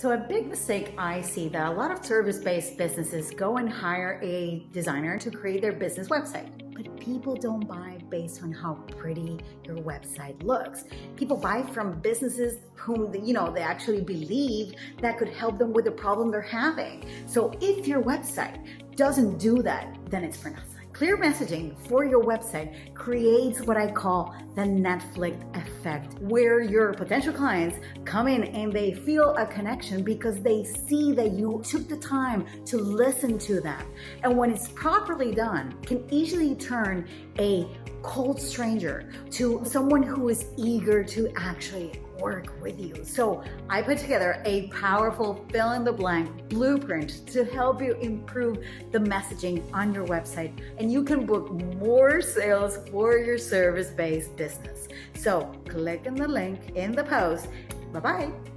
So a big mistake I see that a lot of service-based businesses go and hire a designer to create their business website. But people don't buy based on how pretty your website looks. People buy from businesses whom they actually believe that could help them with the problem they're having. So if your website doesn't do that, then it's for nothing. Clear messaging for your website creates what I call the Netflix effect, where your potential clients come in and they feel a connection because they see that you took the time to listen to them. And when it's properly done, can easily turn a cold stranger to someone who is eager to actually work with you. So I put together a powerful fill-in-the-blank blueprint to help you improve the messaging on your website, and you can book more sales for your service-based business. So click on the link in the post. Bye-bye.